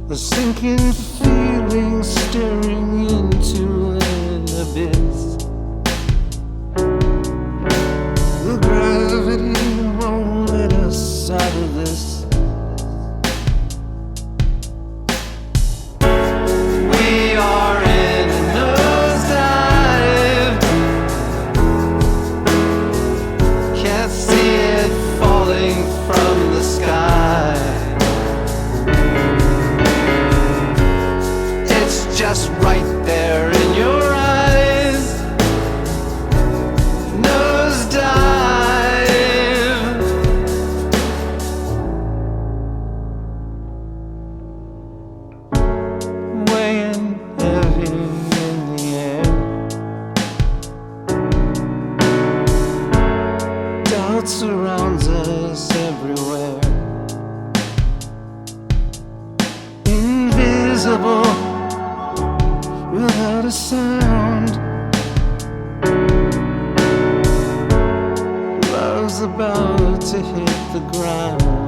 The sinking feeling staring into an abyss. The gravity won't let us out of this. We are in a nosedive. Can't see it falling from the sky. Just right there in your eyes. Nosedive. Weighing heavy in the air. Doubt surrounds us everywhere. Invisible without a sound. Love's about to hit the ground.